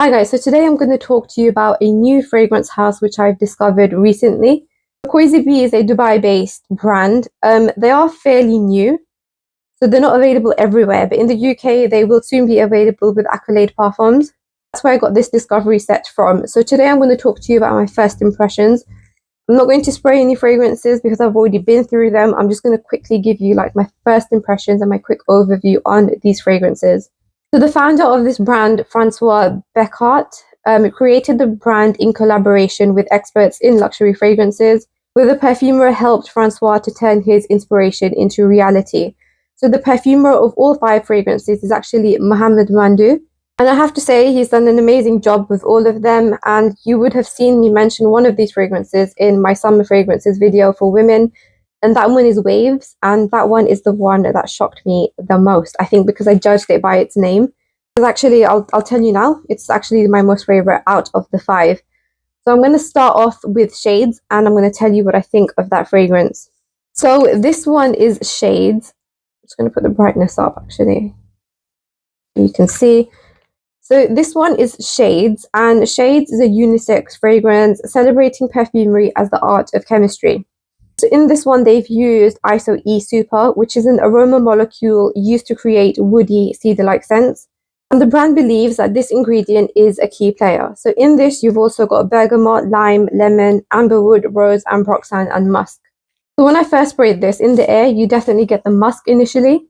Hi guys, so today I'm going to talk to you about a new fragrance house which I've discovered recently. Coisy.B is a Dubai-based brand. They are fairly new, so they're not available everywhere, but in the UK they will soon be available with Accolade Parfums. That's where I got this discovery set from. So today I'm going to talk to you about my first impressions. I'm not going to spray any fragrances because I've already been through them. I'm just going to quickly give you my first impressions and my quick overview on these fragrances. So the founder of this brand, Francois Beckart, created the brand in collaboration with experts in luxury fragrances, where the perfumer helped Francois to turn his inspiration into reality. So the perfumer of all 5 fragrances is actually Mohamed Mandu. And I have to say, he's done an amazing job with all of them. And you would have seen me mention one of these fragrances in my summer fragrances video for women. And that one is Waves. And that one is the one that shocked me the most, I think, because I judged it by its name. Because actually, I'll tell you now, it's actually my most favorite out of the 5. So I'm going to start off with Shades, and I'm going to tell you what I think of that fragrance. So this one is Shades. I'm just going to put the brightness up, actually. You can see. So this one is Shades, and Shades is a unisex fragrance celebrating perfumery as the art of chemistry. So in this one, they've used ISO E Super, which is an aroma molecule used to create woody, cedar-like scents. And the brand believes that this ingredient is a key player. So in this, you've also got bergamot, lime, lemon, amberwood, rose, ambroxan, and musk. So when I first sprayed this in the air, you definitely get the musk initially.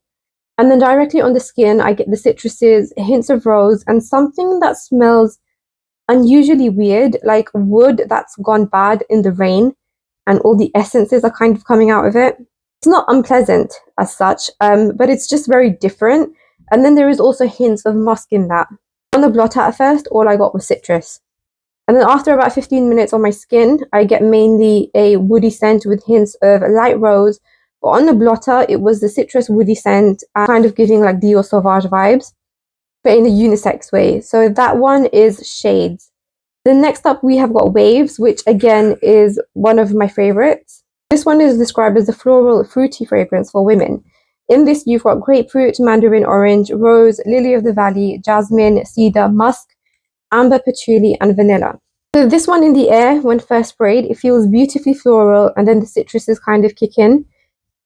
And then directly on the skin, I get the citruses, hints of rose, and something that smells unusually weird, like wood that's gone bad in the rain, and all the essences are kind of coming out of it. It's not unpleasant as such, but it's just very different. And then there is also hints of musk in that. On the blotter at first, all I got was citrus. And then after about 15 minutes on my skin, I get mainly a woody scent with hints of light rose. But on the blotter, it was the citrus woody scent, kind of giving like Dior Sauvage vibes, but in a unisex way. So that one is Shades. Then next up, we have got Waves, which again is one of my favorites. This one is described as a floral, fruity fragrance for women. In this, you've got grapefruit, mandarin orange, rose, lily of the valley, jasmine, cedar, musk, amber, patchouli, and vanilla. So this one in the air, when first sprayed, it feels beautifully floral, and then the citruses kind of kick in.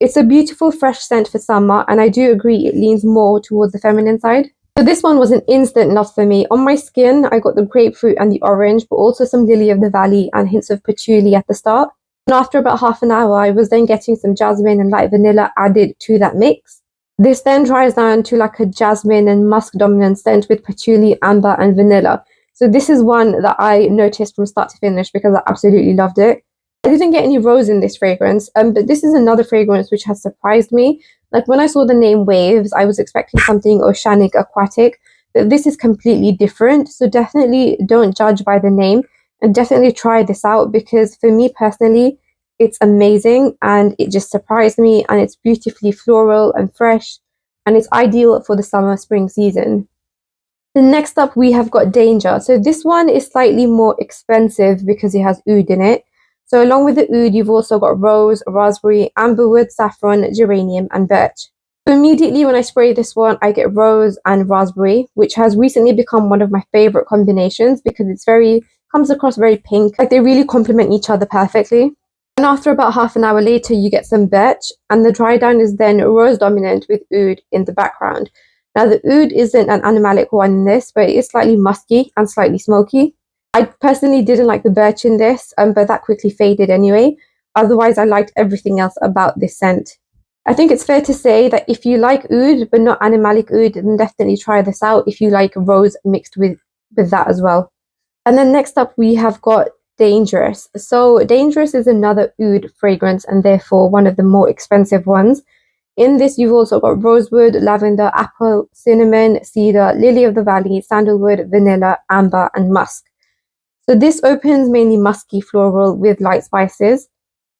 It's a beautiful, fresh scent for summer, and I do agree it leans more towards the feminine side. So this one was an instant love for me. On my skin, I got the grapefruit and the orange, but also some lily of the valley and hints of patchouli at the start. And after about half an hour, I was then getting some jasmine and light vanilla added to that mix. This then dries down to like a jasmine and musk dominant scent with patchouli, amber, and vanilla. So this is one that I noticed from start to finish because I absolutely loved it. I didn't get any rose in this fragrance, but this is another fragrance which has surprised me. Like when I saw the name Waves, I was expecting something oceanic, aquatic, but this is completely different. So definitely don't judge by the name and definitely try this out because for me personally, it's amazing and it just surprised me and it's beautifully floral and fresh and it's ideal for the summer, spring season. Then next up, we have got Danger. So this one is slightly more expensive because it has oud in it. So along with the oud, you've also got rose, raspberry, amberwood, saffron, geranium, and birch. So immediately when I spray this one, I get rose and raspberry, which has recently become one of my favorite combinations because it's comes across very pink. Like they really complement each other perfectly. And after about half an hour later, you get some birch, and the dry down is then rose dominant with oud in the background. Now the oud isn't an animalic one in this, but it is slightly musky and slightly smoky. I personally didn't like the birch in this, but that quickly faded anyway. Otherwise, I liked everything else about this scent. I think it's fair to say that if you like oud, but not animalic oud, then definitely try this out if you like rose mixed with that as well. And then next up, we have got Dangerous. So Dangerous is another oud fragrance and therefore one of the more expensive ones. In this, you've also got rosewood, lavender, apple, cinnamon, cedar, lily of the valley, sandalwood, vanilla, amber, and musk. So this opens mainly musky floral with light spices.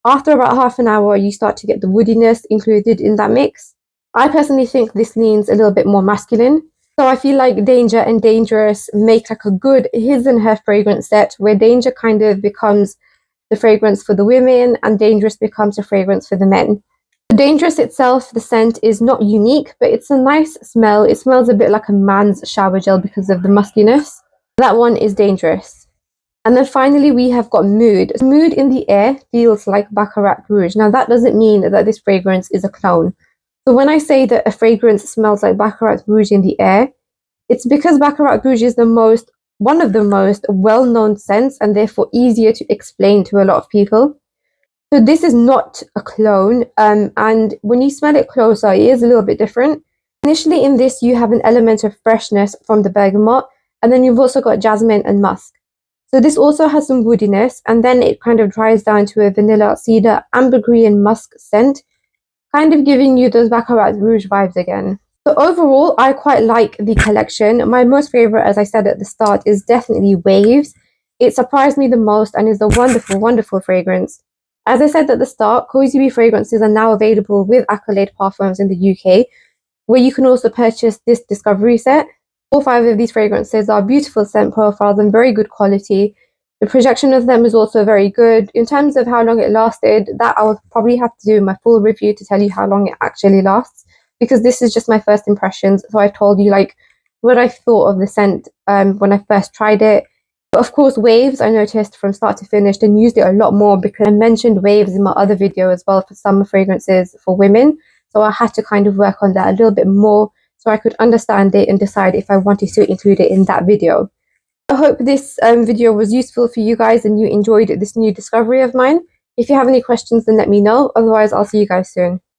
After about half an hour, you start to get the woodiness included in that mix. I personally think this leans a little bit more masculine. So I feel like Danger and Dangerous make like a good his and her fragrance set where Danger kind of becomes the fragrance for the women and Dangerous becomes a fragrance for the men. Dangerous itself, the scent is not unique, but it's a nice smell. It smells a bit like a man's shower gel because of the muskiness. That one is dangerous. And then finally, we have got mood. Mood in the air feels like Baccarat Rouge. Now, that doesn't mean that this fragrance is a clone. So when I say that a fragrance smells like Baccarat Rouge in the air, it's because Baccarat Rouge is one of the most well-known scents and therefore easier to explain to a lot of people. So this is not a clone, and when you smell it closer, it is a little bit different. Initially in this, you have an element of freshness from the bergamot, and then you've also got jasmine and musk. So this also has some woodiness, and then it kind of dries down to a vanilla, cedar, ambergris, and musk scent, kind of giving you those Baccarat Rouge vibes again. So overall, I quite like the collection. My most favorite, as I said at the start, is definitely Waves. It surprised me the most and is a wonderful, wonderful fragrance. As I said at the start, Coisy.B fragrances are now available with Accolade Parfums in the UK, where you can also purchase this discovery set. All five of these fragrances are beautiful scent profiles and very good quality. The projection of them is also very good. In terms of how long it lasted, that I will probably have to do my full review to tell you how long it actually lasts, because this is just my first impressions. So I told you like what I thought of the scent when I first tried it. But of course, Waves I noticed from start to finish and used it a lot more because I mentioned Waves in my other video as well for summer fragrances for women. So I had to kind of work on that a little bit more so I could understand it and decide if I wanted to include it in that video. I hope this video was useful for you guys and you enjoyed this new discovery of mine. If you have any questions, then let me know. Otherwise, I'll see you guys soon.